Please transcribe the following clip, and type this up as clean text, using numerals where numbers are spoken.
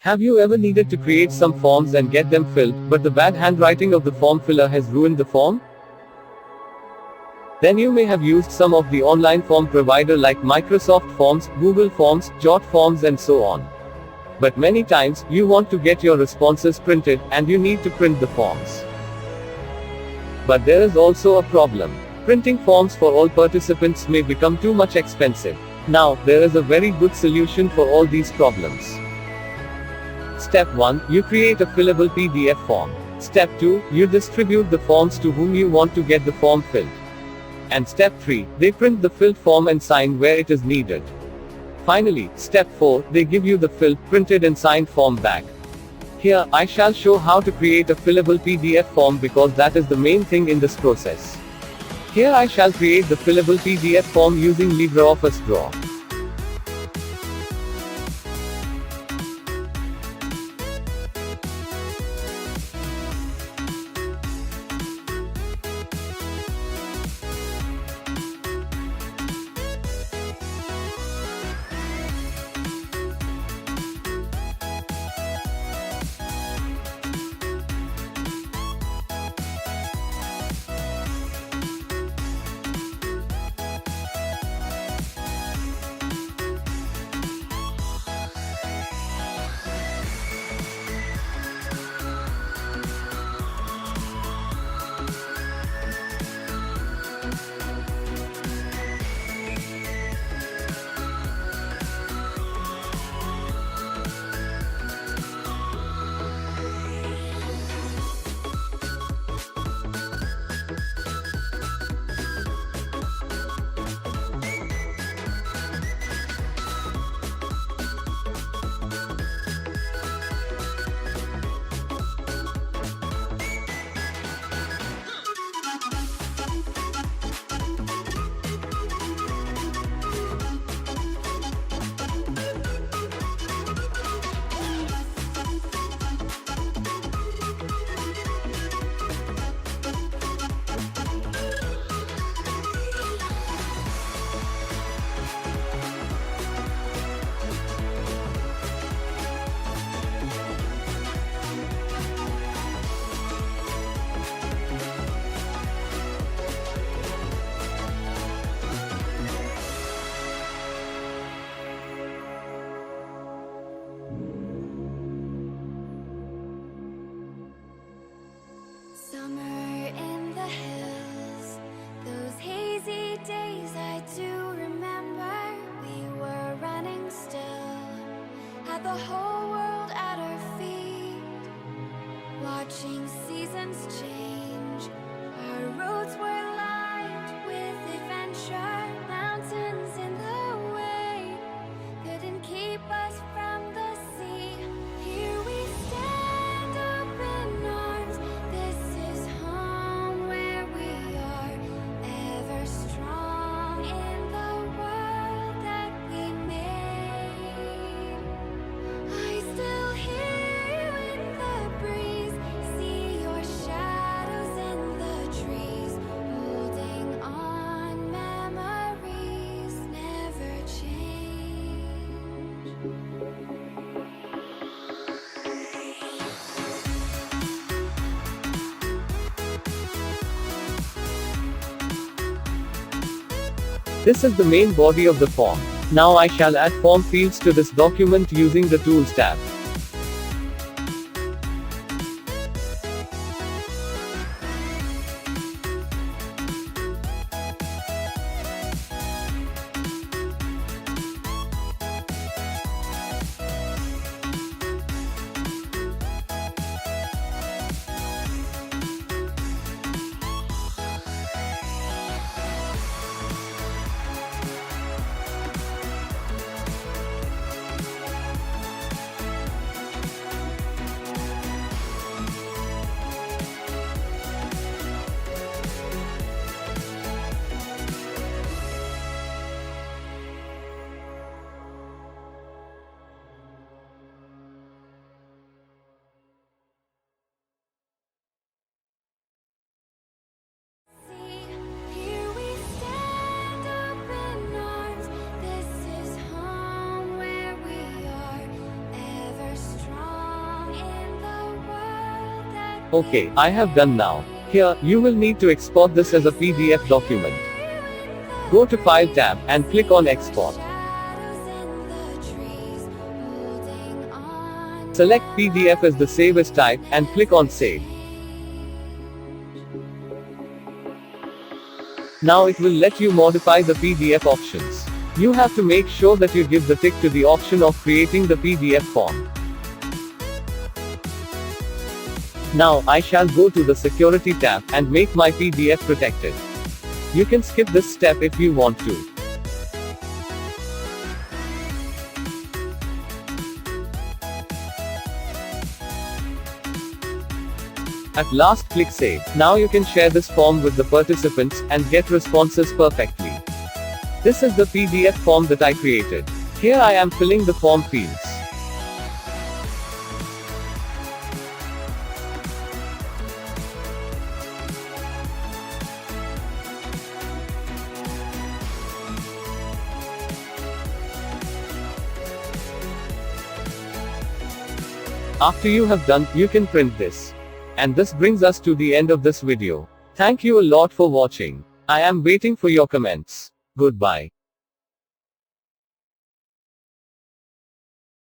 Have you ever needed to create some forms and get them filled, but the bad handwriting of the form filler has ruined the form? Then you may have used some of the online form provider like Microsoft Forms, Google Forms, Jot Forms and so on. But many times, you want to get your responses printed, and you need to print the forms. But there is also a problem. Printing forms for all participants may become too much expensive. Now, there is a very good solution for all these problems. Step 1. You create a fillable PDF form. Step 2. You distribute the forms to whom you want to get the form filled. And step 3. They print the filled form and sign where it is needed. Finally, step 4. They give you the filled, printed and signed form back. Here, I shall show how to create a fillable PDF form because that is the main thing in this process. Here I shall create the fillable PDF form using LibreOffice Draw. Summer in the hills, those hazy days I do remember. We were running still, had the whole world at our feet, watching seasons change. Our roads were lined with adventure, mountains in the way couldn't keep us from the sea. Here we stand, open arms. This is home where we are, ever strong in the world that we made. I still hear you in the breeze, see your shadows in the trees, holding on, memories never change. This is the main body of the form. Now I shall add form fields to this document using the Tools tab. Okay, I have done now. Here, you will need to export this as a PDF document. Go to File tab, and click on Export. Select PDF as the save as type, and click on Save. Now it will let you modify the PDF options. You have to make sure that you give the tick to the option of creating the PDF form. Now, I shall go to the Security tab, and make my PDF protected. You can skip this step if you want to. At last, click Save. Now you can share this form with the participants, and get responses perfectly. This is the PDF form that I created. Here I am filling the form fields. After you have done, you can print this. And this brings us to the end of this video. Thank you a lot for watching. I am waiting for your comments. Goodbye.